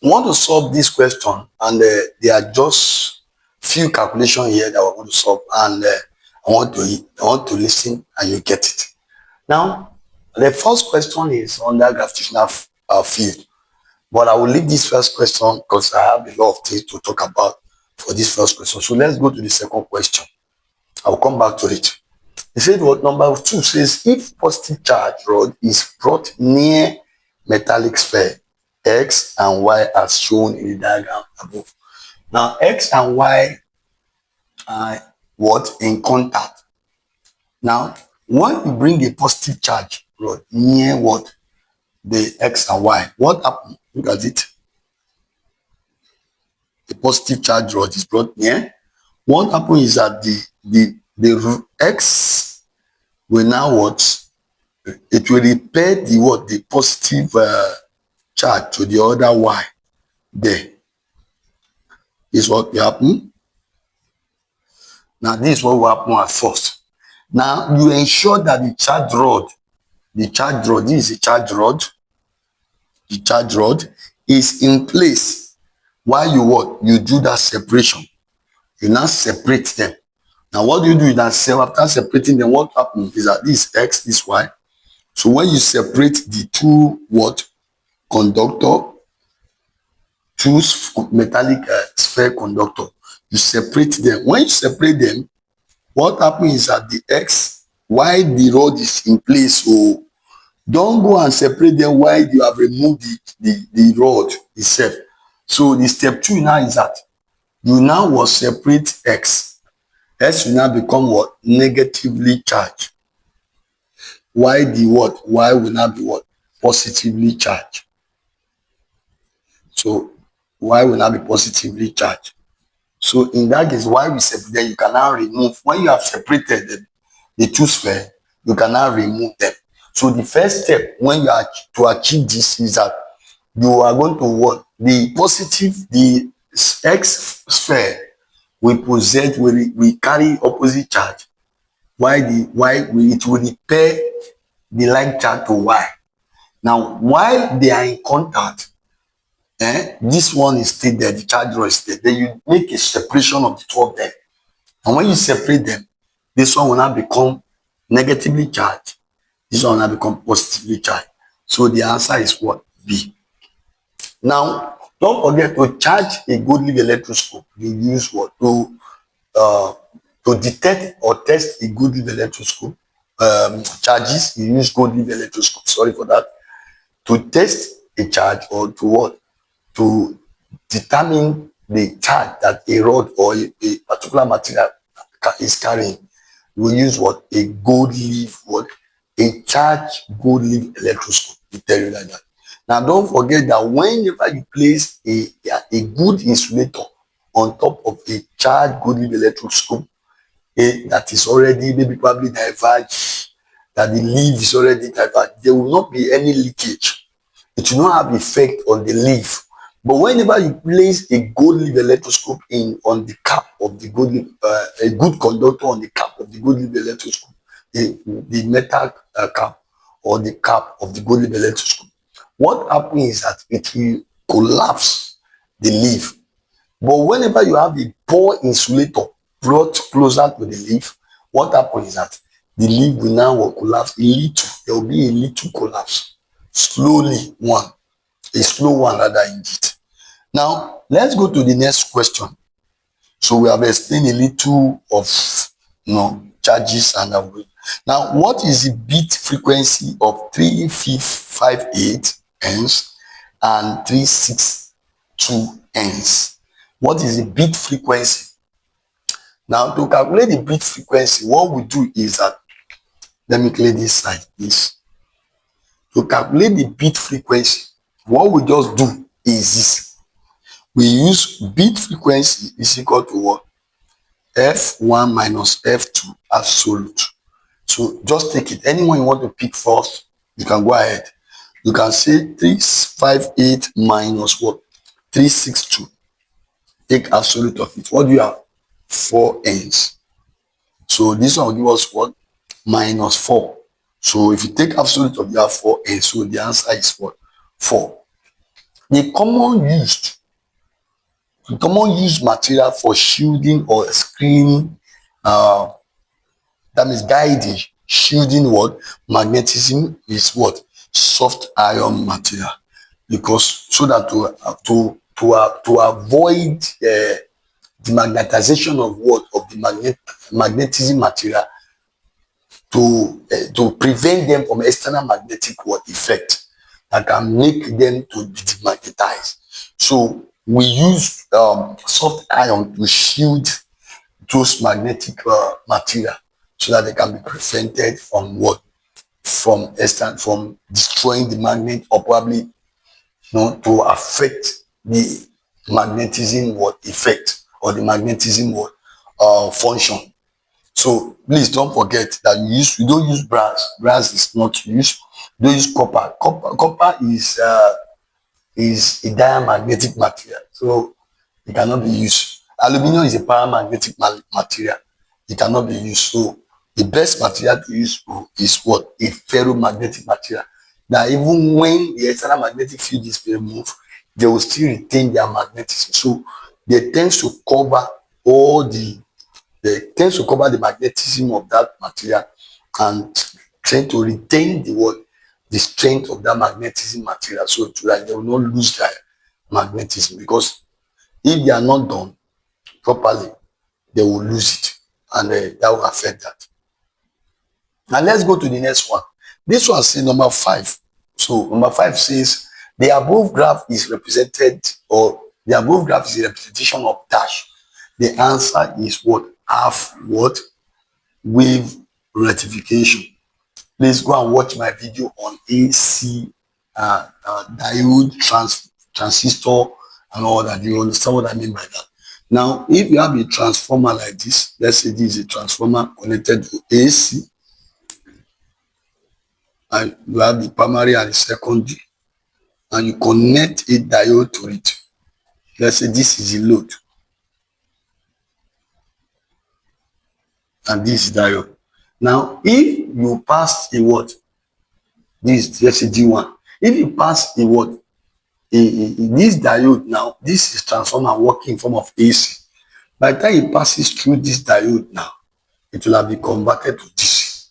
want to solve this question, and there are just few calculations here that we're going to solve, and I want to listen and you get it. Now, the first question is under gravitational field, but I will leave this first question because I have a lot of things to talk about for this first question. So let's go to the second question. I'll come back to it. He said what number 2 says, if positive charge rod is brought near metallic sphere X and Y as shown in the diagram above. Now X and Y are what? In contact. Now when you bring a positive charge rod near what? The X and Y, what happens? Look at it. The positive charge rod is brought near. What happens is that the X will now what? It will repel the what? The positive charge to the other Y. There is what will happen. Now this is what will happen at first. Now you ensure that the charge rod, this is a charge rod, the charge rod is in place while you what? You do that separation. You now separate them. Now what do you do is that after separating them, what happens is that this X, this Y. So when you separate the two what? Conductor, two metallic sphere conductor, you separate them. When you separate them, what happens is that the X, while the rod is in place, so don't go and separate them while you have removed the rod itself. So the step 2 now is that you now will separate X. X will now become what? Negatively charged. Why the what? Y will now be what? Positively charged. So Y will now be positively charged. So in that case, why we separate them, you can now remove. When you have separated the two spheres, you can now remove them. So the first step when you are to achieve this is that you are going to what? The positive, the X sphere will carry opposite charge, while it will repel the like charge to Y. Now while they are in contact, this one is still there, the charge rod is still there. Then you make a separation of the two of them. And when you separate them, this one will now become negatively charged. This one will now become positively charged. So the answer is what? B. Now, don't forget to charge a gold leaf electroscope. You use what? To detect or test a gold leaf electroscope charges, you use gold leaf electroscope. Sorry for that. To test a charge or to what? To determine the charge that a rod or a particular material is carrying, we use what? A gold leaf, what? A charged gold leaf electroscope. We tell you like that. Now don't forget that whenever you place a good insulator on top of a charged gold leaf electroscope that is already maybe probably diverged, that the leaf is already diverged, there will not be any leakage. It will not have effect on the leaf. But whenever you place a gold leaf electroscope on the cap of the gold leaf, a good conductor on the cap of the gold leaf electroscope, the metal cap or the cap of the gold leaf electroscope, what happens is that it will collapse the leaf. But whenever you have a poor insulator brought closer to the leaf, what happens is that the leaf will now collapse a little. There will be a little collapse, slowly a slow one rather indeed. Now let's go to the next question. So we have explained a little of charges and now what is the bit frequency of 3558 Hz and 362 Hz? What is the bit frequency? Now to calculate the bit frequency, what we do is that, let me clear this side, please. To calculate the bit frequency, what we just do is this. We use bit frequency is equal to what? F1 minus F2 absolute. So just take it. Anyone you want to pick first, you can go ahead. You can say 358 minus what? 362. Take absolute of it. What do you have? 4 Hz. So this one will give us what? Minus 4. So if you take absolute of, you have 4 Hz. So the answer is what? 4. The common used material for shielding or screening, uh, that means guiding, shielding what magnetism is what soft iron material, because so that to avoid the magnetization of what of the magnetism material, to prevent them from external magnetic what effect that can make them to be demagnetized. So we use soft iron to shield those magnetic material, so that they can be prevented from what from destroying the magnet, or probably to affect the magnetism what effect, or the magnetism what function. So please don't forget that you don't use brass. Brass is not used. You don't use copper. Copper is a diamagnetic material, so it cannot be used. Aluminum is a paramagnetic material. It cannot be used. So the best material to use is what? A ferromagnetic material. That even when the external magnetic field is removed, they will still retain their magnetism. So they tend to cover all they tend to cover the magnetism of that material, and tend to retain the strength of that magnetism material, so that they will not lose their magnetism, because if they are not done properly, they will lose it, and that will affect that. Now let's go to the next one. This one says number 5. So number 5 says the above graph is represented, or the above graph is a representation of dash. The answer is what? Half what? Wave rectification. Please go and watch my video on AC diode, transistor, and all that. You understand what I mean by that? Now, if you have a transformer like this, let's say this is a transformer connected to AC, and you have the primary and the secondary, and you connect a diode to it. Let's say this is a load, and this is diode. Now, if you pass a what? This, let's say D1. If you pass a what? This diode, now, this is transformer working in form of AC. By the time it passes through this diode now, it will have been converted to DC.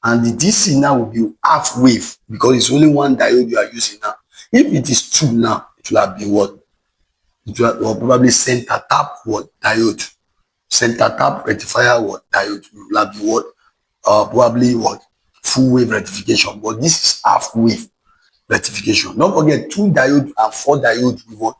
And the DC now will be half wave, because it's only one diode you are using now. If it is two now, it will have been what? It will have probably center tap what? Diode. Center tap rectifier what? Diode. It will have been what? Probably what? Full wave rectification. But this is half wave rectification. Don't forget, 2 diode and 4 diode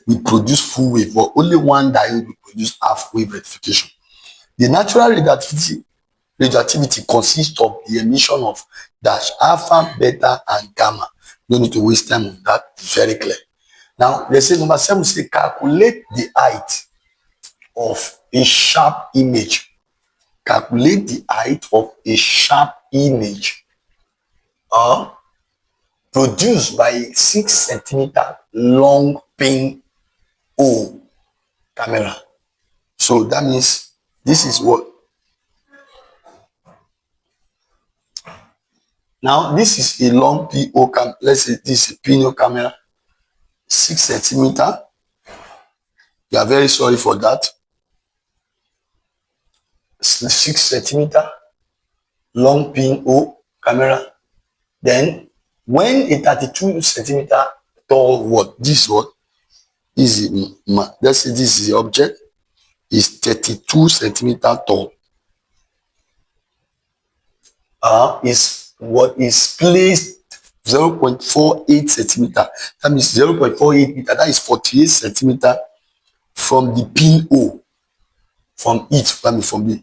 we produce full wave, but only 1 diode will produce half wave rectification. The natural radioactivity consists of the emission of dash, alpha, beta, and gamma. No need to waste time on that. It's very clear. Now, they say number 7 say calculate the height of a sharp image. Calculate the height of a sharp image produced by a 6 centimeter long pinhole camera. So that means this is what. Now this is a long pinhole camera. Let's say this is a pinhole camera, 6 centimeter. You are very sorry for that. 6 centimeter long pinhole camera. Then when a 32 centimeter tall what? This what? Is let's say this is the object, is 32 centimeter tall. Is what is placed 0.48 centimeter. That means 0.48 meter. That is 48 centimeter from the pinhole. From it, I mean from the.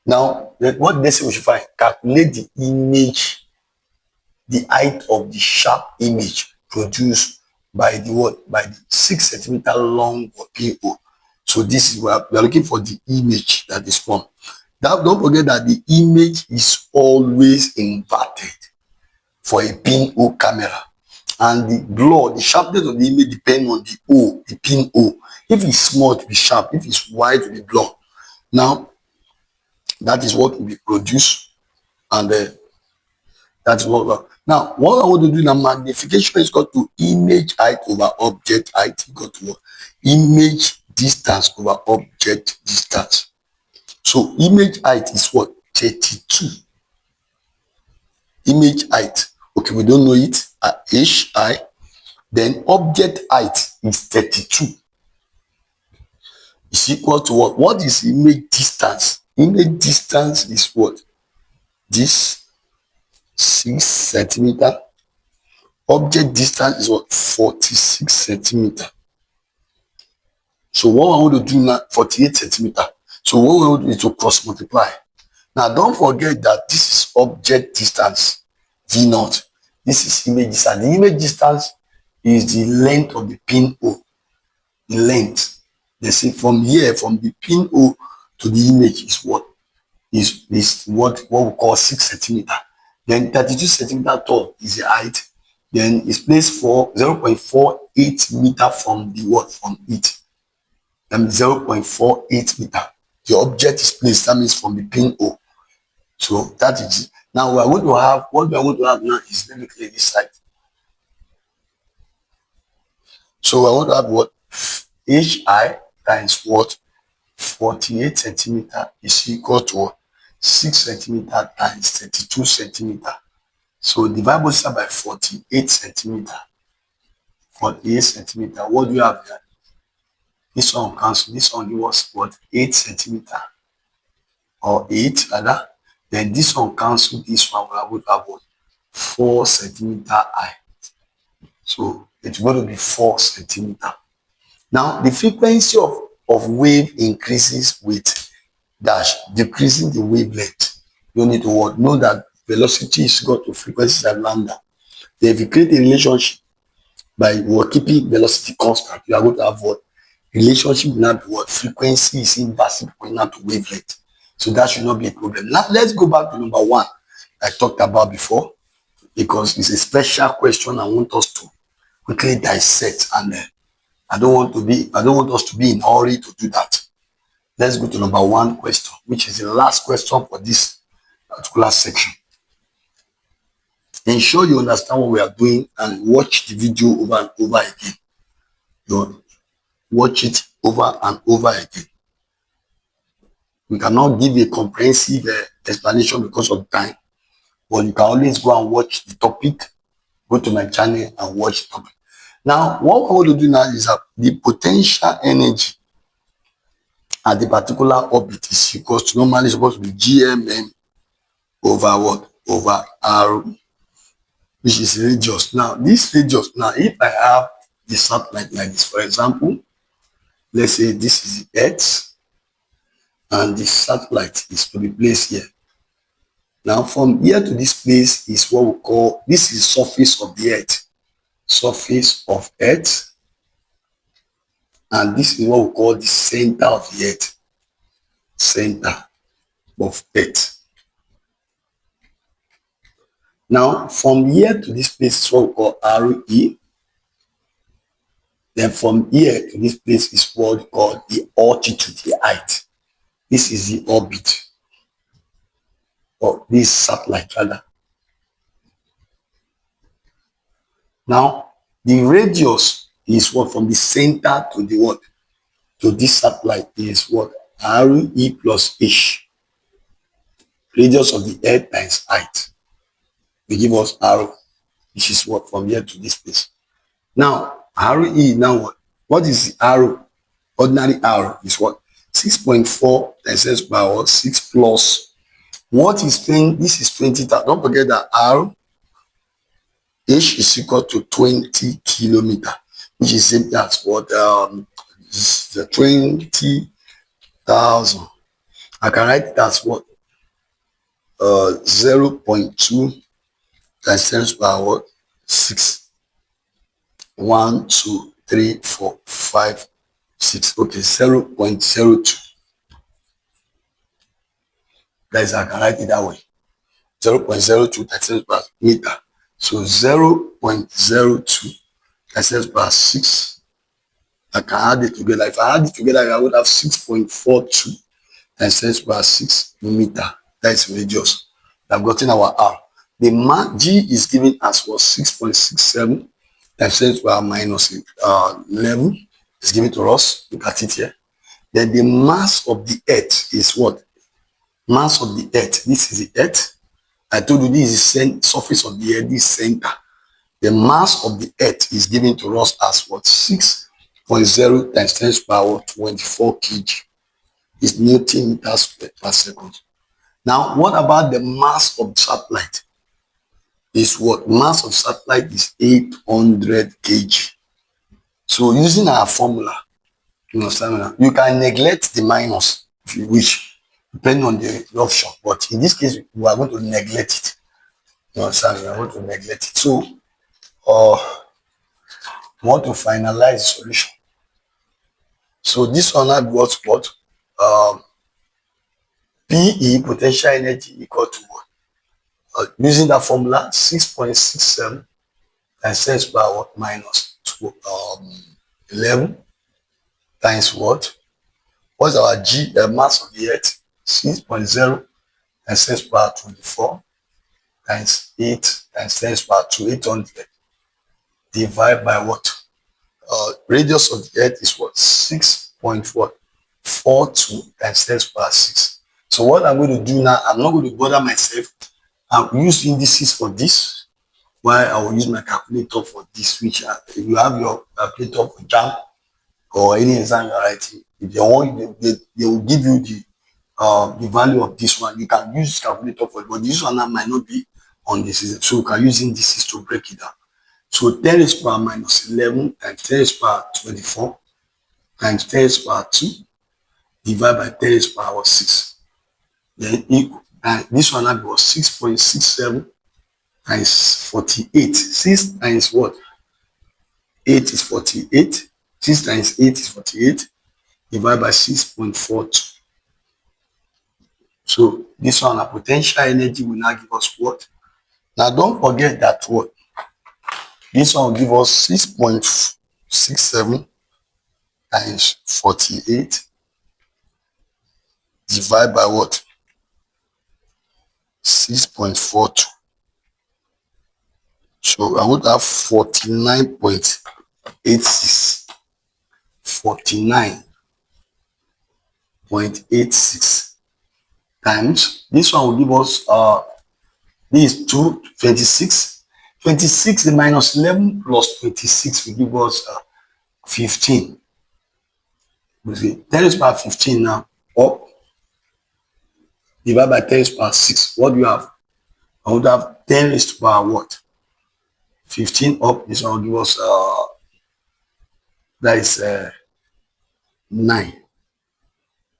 Now, what they say we should find? Calculate the image, the height of the sharp image produced by the what? By the 6 centimeter long pinhole. So this is what we are looking for, the image that is formed. Now, don't forget that the image is always inverted for a pinhole camera, and the sharpness of the image depends on the pinhole. If it's small, it will be sharp. If it's wide, it will be blunt. Now, that is what will be produced, and that's what Now, what I want to do now, magnification is equal to image height over object height equal to what? Image distance over object distance. So image height is what? 32. Image height. Okay, we don't know it. HI. Then object height is 32. Is equal to what? What is image distance? Image distance is what? This 6 centimeter. Object distance is what? 46 centimeter. So what I want to do now, 48 centimeter. So what we want to do is to cross multiply. Now don't forget that this is object distance, V naught. This is image distance. The image distance is the length of the pinhole. The length. They say from here, from the pinhole to the image is what? Is what we call 6 centimeter. Then 32 centimeter tall is the height. Then it's placed for 0.48 meter from the what? From it. That means 0.48 meter. The object is placed, that means from the pinhole. So that is it. Now we are going to have, what we are going to have now is, let me clear this side. So we are going to have what? HI times what? 48 centimeter is equal to what? 6 centimeter times 32 centimeter. So divide both sides by 48 centimeter. 48 centimeter. What do you have here? This one cancel. This one give us what? 8 centimeter. Or 8 rather. Then this one cancel. This one we are going to have what? 4 centimeter high. So it's going to be 4 centimeter. Now the frequency of wave increases with dash, decreasing the wavelength. You need to what? Know that velocity is equal to frequency at lambda. Then if you create a relationship by what? Keeping velocity constant, you are going to have what? Relationship will not be what? Frequency is inversely proportional to wavelength. So that should not be a problem. Now let's go back to number 1 I talked about before, because it's a special question I want us to quickly dissect, and I don't want us to be in a hurry to do that. Let's go to number 1 question, which is the last question for this particular section. Ensure you understand what we are doing and watch the video over and over again. You watch it over and over again. We cannot give a comprehensive explanation because of time, but you can always go and watch the topic. Go to my channel and watch the topic. Now, what we want to do now is that the potential energy at the particular orbit is equal to, normally supposed to be GMM over what? Over R, which is radius. Now, this radius, now if I have the satellite like this, for example, let's say this is the Earth, and the satellite is to be placed here. Now, from here to this place is what we call, this is surface of the Earth. Surface of Earth. And this is what we call the center of the Earth. Center of Earth. Now, from here to this place is what we call RE. Then from here to this place is what we call the altitude, the height. This is the orbit, or this satellite rather. Now, the radius is what? From the center to the what? To this satellite is what? RE plus H. Radius of the Earth times height. They give us R, which is what? From here to this place. Now, RE, now what? What is the R? Ordinary R is what? 6.4 times 10 to the power 6 plus. What is 20? This is 20. Don't forget that R H is equal to 20 kilometer, which is same as what? The 20,000. I can write it as what? 0.2 times 10 to the power 6. 1, 2, 3, 4, 5, 6. Okay, 0.02. Guys, I can write it that way. 0.02 times 10 to the power meter. So 0.02 times 10 to the power 6. I can add it together. If I add it together, I would have 6.42 times 10 to the power 6 meter. That is radius. I've gotten our R. The mass G is given as what 6.67 times 10 to the power minus 11 is given to us. Look at it here. Then the mass of the earth is what? Mass of the earth. This is the earth. I told you this is the surface of the earth, this center. The mass of the earth is given to us as what? 6.0 times 10 to the power 24 kg. Is Newton meters per second. Now, what about the mass of satellite? Is what? Mass of satellite is 800 kg. So using our formula, you understand now? You can neglect the minus if you wish, depending on the option. But in this case, we are going to neglect it. You understand? We are going to neglect it. So, we want to finalize the solution. So this one had what? PE, potential energy, equal to what? Using that formula, 6.67 times 10 to the power what? Minus 11 times what? What's our G, the mass of the earth? 6.0 times 10 to the power 24 times 8 times 10 to the power 2, 800. Divide by what? Radius of the earth is what? 6.42 times 10 to the power 6. So what I'm going to do now, I'm not going to bother myself. I'll use indices for this, while I will use my calculator for this, which if you have your calculator for Jamb or any exam you're writing, if they want, they will give you the value of this one. You can use calculator for it, but this one might not be on the system. So you can use indices to break it down. So 10 raised to the power minus 11 times 10 raised to the power 24 times 10 raised to the power 2 divided by 10 raised to the power 6. Then equal, and this one was 6.67 times 48. 6 times what? 8 is 48. 6 times 8 is 48. Divided by 6.42. So this one, a potential energy will now give us what? Now don't forget that what? This one will give us 6.67 times 48 divided by what? 6.42. So I would have 49.86. 49.86 times. This one will give us this is 26. 26 minus 11 plus 26 will give us 15. You see, 10 raised to the power 15 now up divided by 10 raised to the power 6. What do you have? I would have 10 raised to the power what? 15 up. This one will give us that is 9.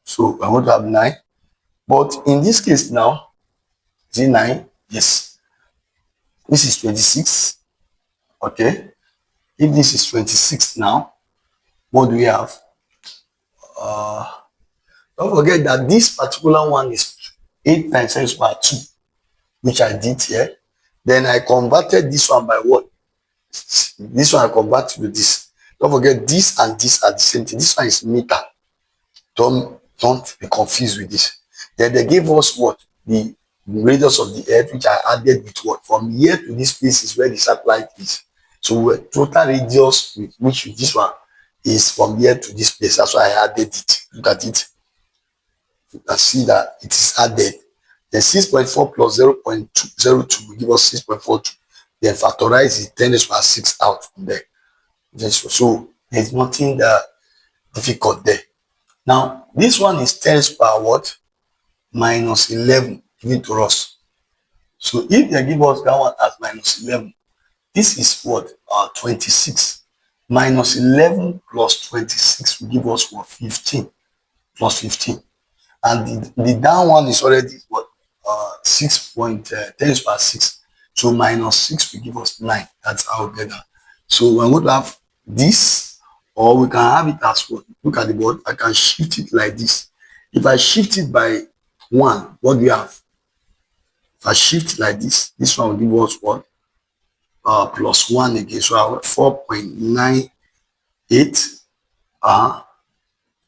So I want to have 9. But in this case now, is it 9? Yes. This is 26. Okay. If this is 26 now, what do we have? Don't forget that this particular one is 8 times 10 to the power 2, which I did here. Then I converted this one by what? This one I convert to this. Don't forget this and this are the same thing. This one is meter. Don't be confused with this. Then they gave us what? The radius of the earth, which I added with what? From here to this place is where the satellite is. So total radius, which this one is from here to this place. That's why I added it. Look at it. You can see that it is added. Then 6.4 plus 0.02 will give us 6.42. Then factorize it, 10 raised to the power 6 out from there. So there's nothing difficult there. Now, this one is 10 raised to the power what? Minus 11 given to us. So if they give us that one as minus 11, this is what? 26. Minus 11 plus 26 will give us what? 15 plus 15. And the down one is already what? 6.10 raised to the power 6. So minus 6 will give us 9. That's how we get that. So we're going to have this, or we can have it as what? Look at the board. I can shift it like this. If I shift it by 1, what do we have? If I shift it like this one will give us what? Plus 1 again. So I have 4.98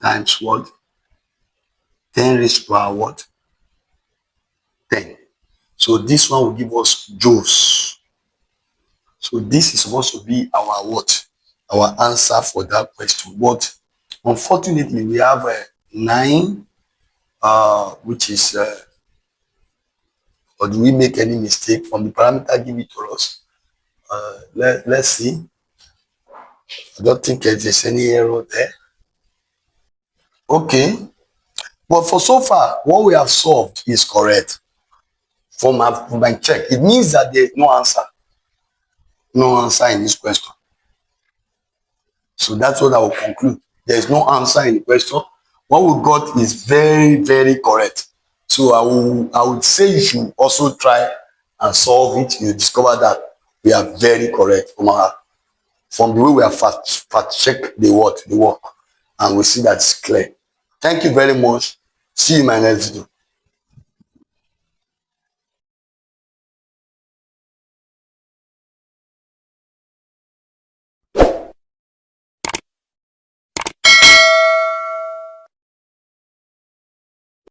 times what? 10 raised to the power what? 10. So this one will give us joules. So this is supposed to be our what? Our answer for that question. But unfortunately, we have 9, which is, or do we make any mistake from the parameter give it to us? Let's see. I don't think there's any error there. Okay. But for so far, what we have solved is correct. From my check, it means that there is no answer. No answer in this question. So that's what I will conclude. There is no answer in the question. What we got is very, very correct. So I would say you should also try and solve it. You discover that we are very correct from the way we have fact check the work, and we see that it's clear. Thank you very much. See you in my next video.